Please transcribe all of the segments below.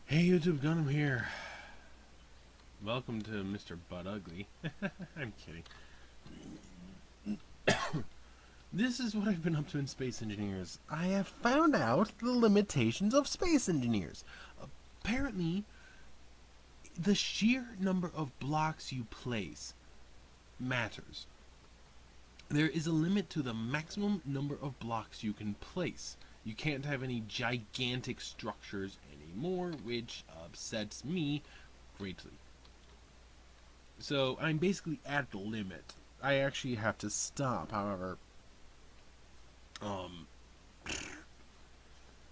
Hey YouTube, Gunham here. Welcome to Mr. Butt Ugly. I'm kidding. This is what I've been up to in Space Engineers. I have found out the limitations of Space Engineers. Apparently, the sheer number of blocks you place matters. There is a limit to the maximum number of blocks you can place. You can't have any gigantic structures anymore, which upsets me greatly. So I'm basically at the limit. I actually have to stop, however.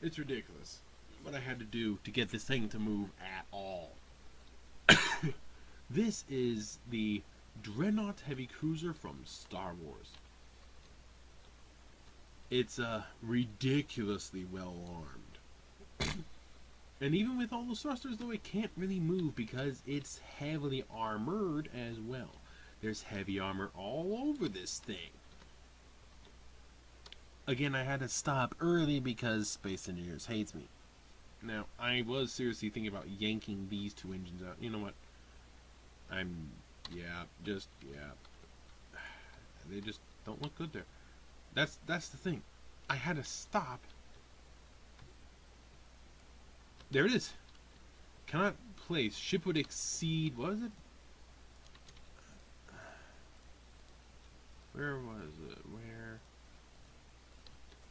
It's ridiculous what I had to do to get this thing to move at all. This is the Dreadnought heavy cruiser from Star Wars. It's ridiculously well armed. And even with all the thrusters, though, it can't really move because it's heavily armored as well. There's heavy armor all over this thing. Again, I had to stop early because Space Engineers hates me. Now, I was seriously thinking about yanking these two engines out. You know what? They just don't look good there. That's the thing. I had to stop. There it is. Cannot place. Ship would exceed. What was it? Where was it?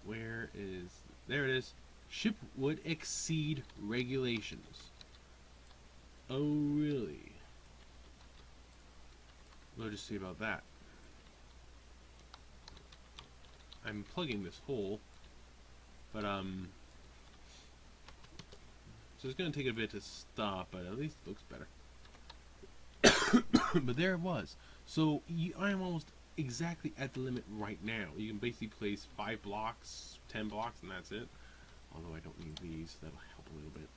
Where is? There it is. Ship would exceed regulations. Oh, really? We'll just see about that. I'm plugging this hole, but so it's going to take a bit to stop, but at least it looks better. But there it was. So I'm almost exactly at the limit right now. You can basically place 5 blocks, 10 blocks, and that's it. Although I don't need these, that'll help a little bit.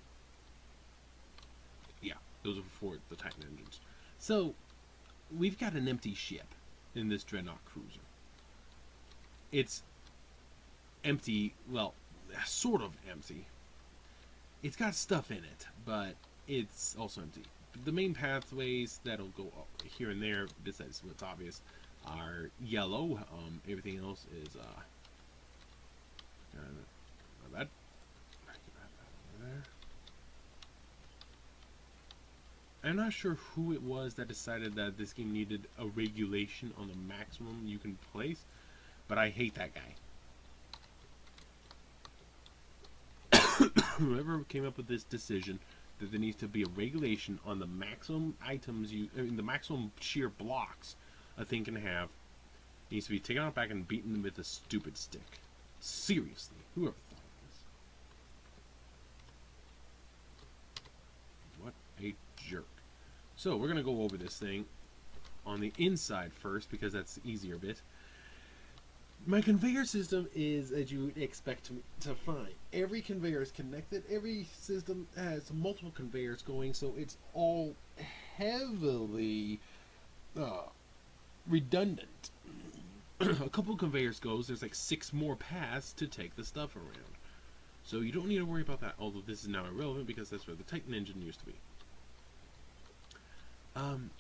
Yeah, those are for the Titan engines. So we've got an empty ship in this Dreadnought cruiser. It's empty, well, sort of empty. It's got stuff in it, but it's also empty. The main pathways that'll go up here and there, besides what's obvious, are yellow. Everything else is my bad. There. I'm not sure who it was that decided that this game needed a regulation on the maximum you can place, but I hate that guy. Whoever came up with this decision that there needs to be a regulation on the maximum items the maximum sheer blocks a thing can have needs to be taken out back and beaten with a stupid stick. Seriously, whoever thought of this? What a jerk. So we're gonna go over this thing on the inside first because that's the easier bit. My conveyor system is as you would expect to find. Every conveyor is connected. Every system has multiple conveyors going, so it's all heavily redundant. A couple conveyors goes, there's like 6 more paths to take the stuff around. So you don't need to worry about that, although this is now irrelevant because that's where the Titan engine used to be.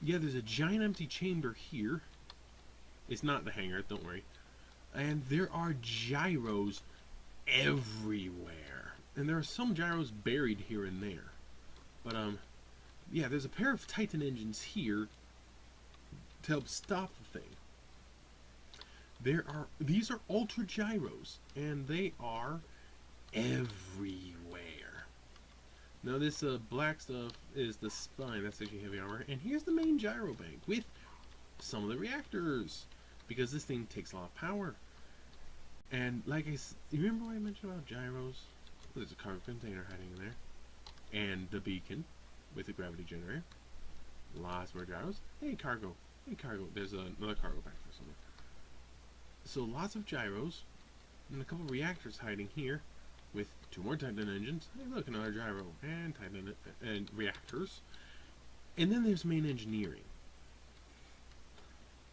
Yeah, there's a giant empty chamber here. It's not the hangar, don't worry. And there are gyros everywhere. And there are some gyros buried here and there. But, yeah, there's a pair of Titan engines here to help stop the thing. These are ultra gyros, and they are everywhere. Now this black stuff is the spine, that's actually heavy armor, and here's the main gyro bank with some of the reactors, because this thing takes a lot of power. And like you remember what I mentioned about gyros? There's a cargo container hiding in there, and the beacon with the gravity generator. Lots more gyros. Hey cargo, there's another cargo back there somewhere. So lots of gyros, and a couple of reactors hiding here, with 2 more Titan engines. Hey look, another gyro, and Titan and reactors. And then there's main engineering.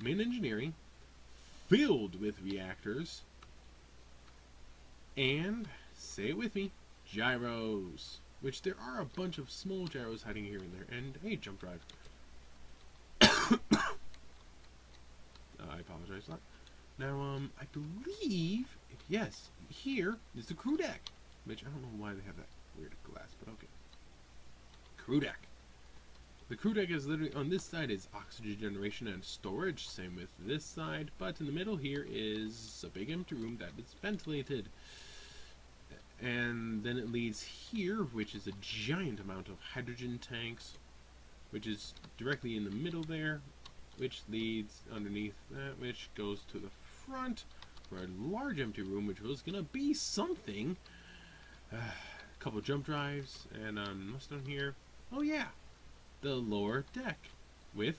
Main engineering filled with reactors and, say it with me, gyros. which there are a bunch of small gyros hiding here and there. And hey, jump drive. I apologize for that. Now, I believe, yes, here is the crew deck, which I don't know why they have that weird glass, but okay. Crew deck. The crew deck is literally, on this side is oxygen generation and storage, same with this side, but in the middle here is a big empty room that is ventilated. And then it leads here, which is a giant amount of hydrogen tanks, which is directly in the middle there, which leads underneath that, which goes to the front for a large empty room, which was gonna be something. A couple jump drives, and what's down here? Oh yeah, the lower deck with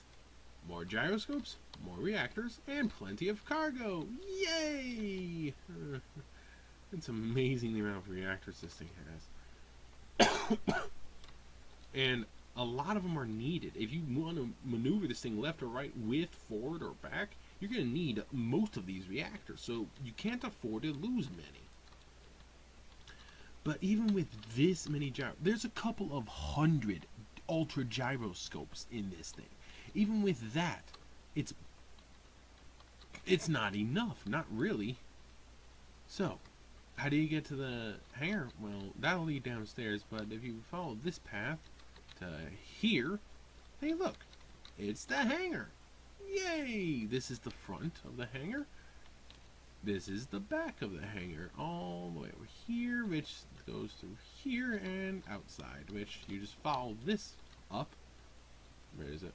more gyroscopes, more reactors, and plenty of cargo. Yay! It's amazing the amount of reactors this thing has. And a lot of them are needed. If you want to maneuver this thing left or right with, forward, or back, you're going to need most of these reactors. So you can't afford to lose many. But even with this many gyros, there's a couple of hundred ultra gyroscopes in this thing. Even with that, it's not enough. Not really. So, how do you get to the hangar? Well, that'll lead downstairs, but if you follow this path to here, hey look, it's the hangar. Yay! This is the front of the hangar. This is the back of the hangar, all the way over here, which goes through here and outside, which you just follow this up. Where is it?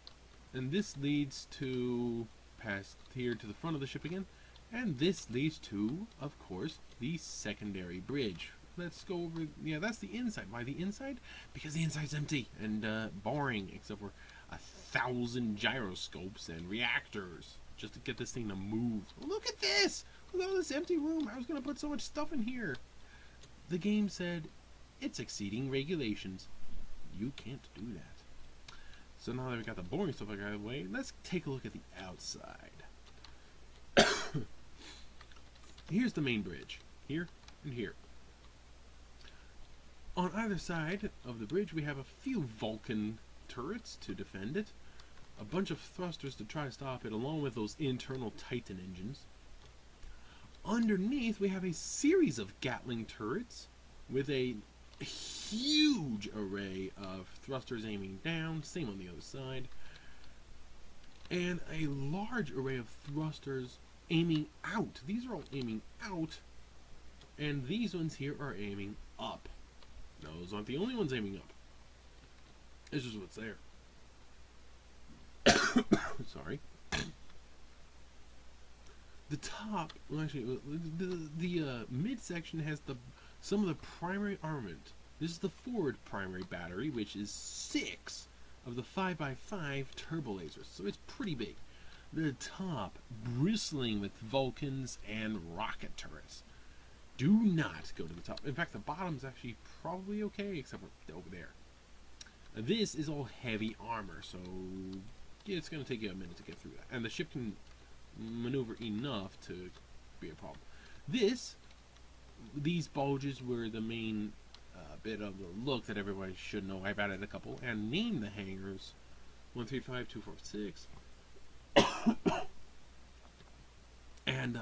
And this leads to past here to the front of the ship again. And this leads to, of course, the secondary bridge. Let's go over, yeah, that's the inside. Why the inside? Because the inside's empty and boring, except for 1,000 gyroscopes and reactors just to get this thing to move. Look at this! Look at all this empty room. I was going to put so much stuff in here. The game said, it's exceeding regulations. You can't do that. So now that we got the boring stuff out of the way, let's take a look at the outside. Here's the main bridge. Here and here. On either side of the bridge, we have a few Vulcan turrets to defend it, a bunch of thrusters to try to stop it, along with those internal Titan engines. Underneath, we have a series of Gatling turrets with a huge array of thrusters aiming down, same on the other side, and a large array of thrusters aiming out. These are all aiming out, and these ones here are aiming up. No, those aren't the only ones aiming up. It's just what's there. Sorry. The top, well actually, the midsection has some of the primary armament. This is the forward primary battery, which is 6 of the 5x5 turbo lasers, so it's pretty big. The top, bristling with Vulcans and rocket turrets. Do not go to the top. In fact, the bottom's actually probably okay, except for over there. This is all heavy armor, so yeah, it's going to take you a minute to get through that. And the ship can maneuver enough to be a problem. These bulges were the main bit of the look that everybody should know. I've added a couple and named the hangars 135, 246. And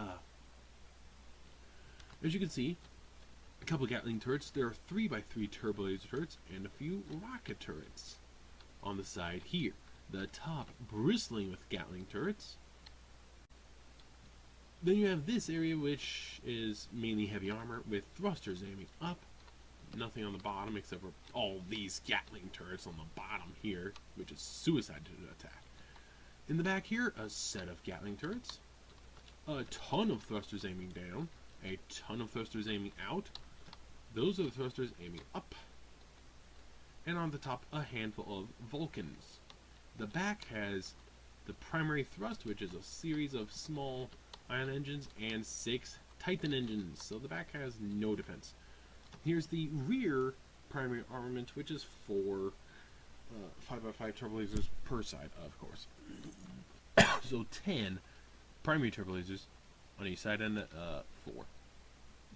as you can see, a couple Gatling turrets. There are 3x3 turbo laser turrets and a few rocket turrets on the side here. The top bristling with Gatling turrets. Then you have this area, which is mainly heavy armor with thrusters aiming up. Nothing on the bottom except for all these Gatling turrets on the bottom here, which is suicide to attack. In the back here, a set of Gatling turrets, a ton of thrusters aiming down, a ton of thrusters aiming out. Those are the thrusters aiming up. And on the top, a handful of Vulcans. The back has the primary thrust, which is a series of small ion engines, and 6 Titan engines. So the back has no defense. Here's the rear primary armament, which is 4 5x5 turbo lasers per side, of course. So 10 primary turbo lasers on each side, and 4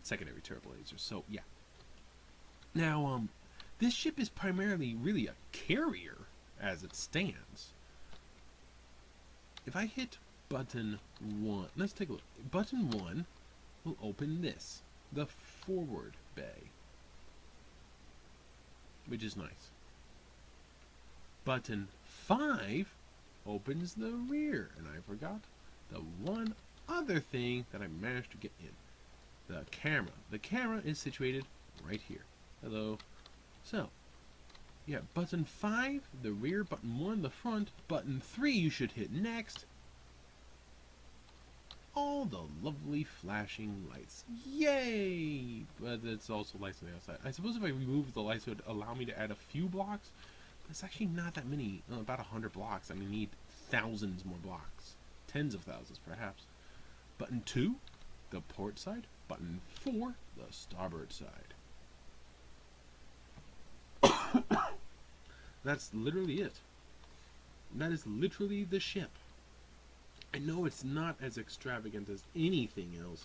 secondary turbo lasers. So yeah. Now, This ship is primarily really a carrier as it stands. If I hit button 1, let's take a look. Button 1 will open this, the forward bay, which is nice. Button 5 opens the rear, and I forgot the one other thing that I managed to get in. The camera. The camera is situated right here. Hello. So, yeah, button 5, the rear, button 1, the front, button 3 you should hit next. All the lovely flashing lights. Yay! But it's also lights on the outside. I suppose if I remove the lights, it would allow me to add a few blocks, but it's actually not that many, about 100 blocks. I need thousands more blocks. Tens of thousands, perhaps. Button 2, the port side. Button 4, the starboard side. That's literally it. That is literally the ship. I know it's not as extravagant as anything else,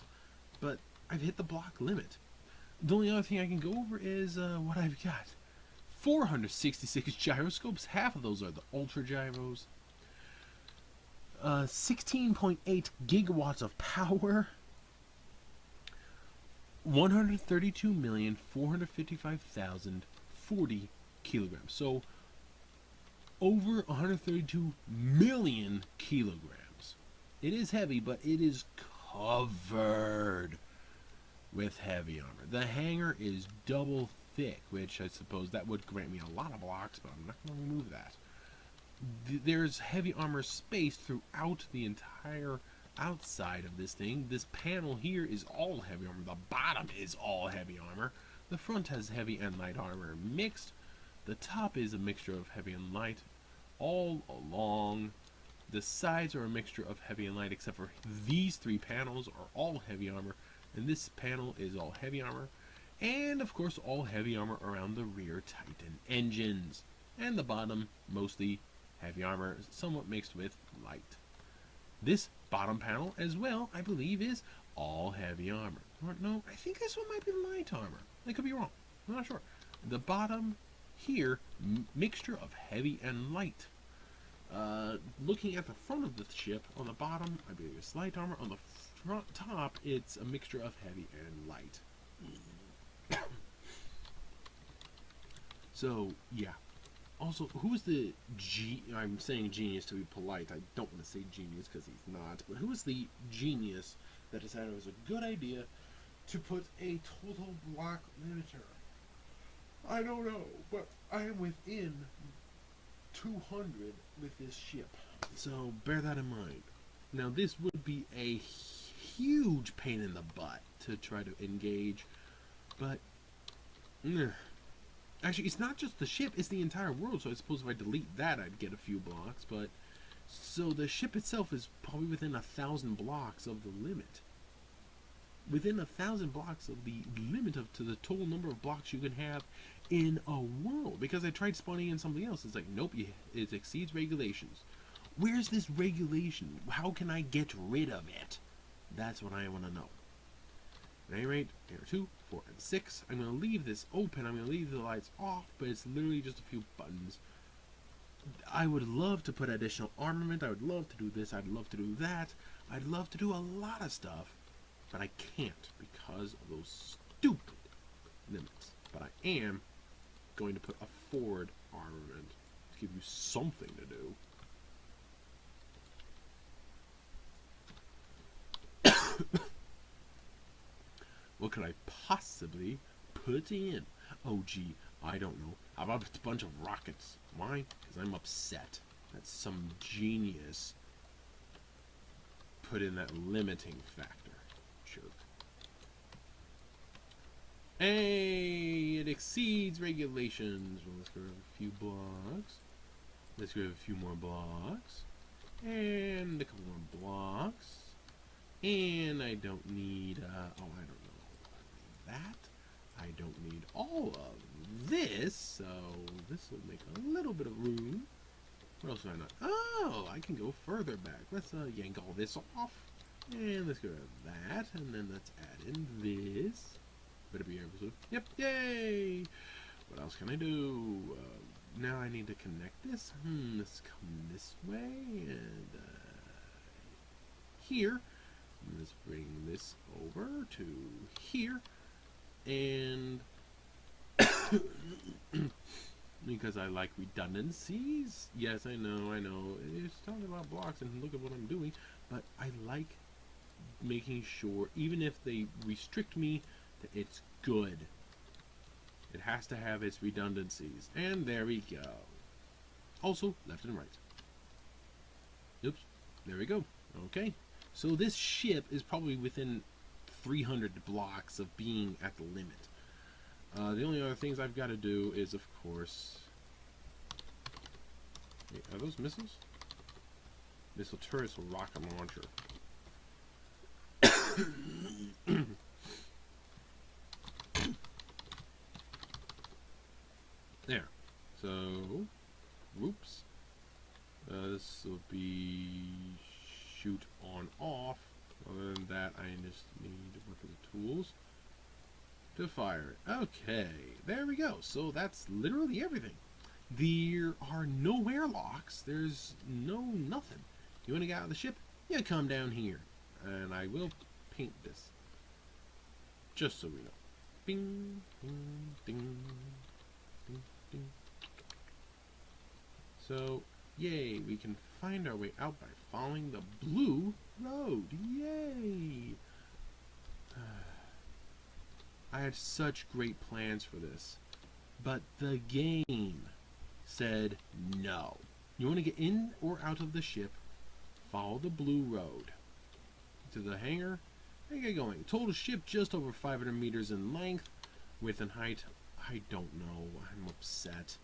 but I've hit the block limit. The only other thing I can go over is what I've got. 466 gyroscopes. Half of those are the ultra gyros. 16.8 gigawatts of power. 132,455,040 kilograms. So over 132 million kilograms. It is heavy, but it is covered with heavy armor. The hangar is double thick, which I suppose that would grant me a lot of blocks, but I'm not going to remove that. There's heavy armor spaced throughout the entire outside of this thing. This panel here is all heavy armor. The bottom is all heavy armor. The front has heavy and light armor mixed. The top is a mixture of heavy and light. All along the sides are a mixture of heavy and light, except for these 3 panels are all heavy armor, and this panel is all heavy armor, and of course all heavy armor around the rear Titan engines, and the bottom mostly heavy armor, somewhat mixed with light. This bottom panel as well, I believe, is all heavy armor. Or, no, I think this one might be light armor. I could be wrong. I'm not sure. The bottom here, mixture of heavy and light. Looking at the front of the ship, on the bottom, I believe it's light armor. On the front top, it's a mixture of heavy and light. So, yeah. Also, who's the I'm saying genius to be polite. I don't want to say genius because he's not. But who is the genius that decided it was a good idea to put a total block limiter? I don't know, but I am within 200 with this ship. So bear that in mind. Now this would be a huge pain in the butt to try to engage, but actually it's not just the ship, it's the entire world, so I suppose if I delete that I'd get a few blocks, but so the ship itself is probably within 1,000 blocks of the limit. Within 1,000 blocks of the limit to the total number of blocks you can have in a world. Because I tried spawning in something else. It's like, nope, it exceeds regulations. Where's this regulation? How can I get rid of it? That's what I want to know. At any rate, here 2, 4, and 6. I'm going to leave this open. I'm going to leave the lights off, but it's literally just a few buttons. I would love to put additional armament. I would love to do this. I'd love to do that. I'd love to do a lot of stuff. But I can't because of those stupid limits. But I am going to put a forward armament to give you something to do. What could I possibly put in? Oh gee, I don't know. How about a bunch of rockets? Why? Because I'm upset that some genius put in that limiting factor. Jerk. Hey, it exceeds regulations. Well, let's grab a few blocks. Let's grab a few more blocks. And a couple more blocks. And I don't need, oh, I don't know. That. I don't need all of this, so this will make a little bit of room. What else do I not? Oh, I can go further back. Let's yank all this off. And let's go to that, and then let's add in this. Better be able to. Yep, yay! What else else can I do? Now I need to connect this. Let's come this way and here. Let's bring this over to here. And because I like redundancies. Yes, I know. It's talking about blocks and look at what I'm doing. But I like making sure, even if they restrict me, that it's good. It has to have its redundancies. And there we go. Also, left and right. Oops. There we go. Okay. So this ship is probably within 300 blocks of being at the limit. The only other things I've got to do is, of course... Wait, are those missiles? Missile turrets or rocket launcher? There. So, whoops. This will be shoot on off. Other than that, I just need to work with the tools to fire it. Okay, there we go. So that's literally everything. There are no airlocks. There's no nothing. You want to get out of the ship? You come down here. And I will paint this. Just so we know. Bing, ding, ding, ding, ding. So, yay, we can find our way out by following the blue road. Yay! I had such great plans for this, but the game said no. You want to get in or out of the ship, follow the blue road to the hangar and get going. Total ship just over 500 meters in length, width and height, I don't know. I'm upset.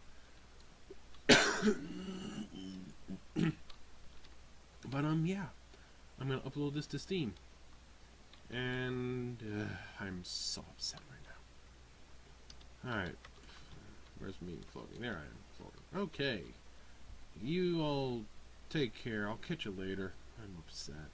But yeah, I'm gonna upload this to Steam, and I'm so upset right now. All right, where's me floating? There I am floating. Okay, you all take care. I'll catch you later. I'm upset.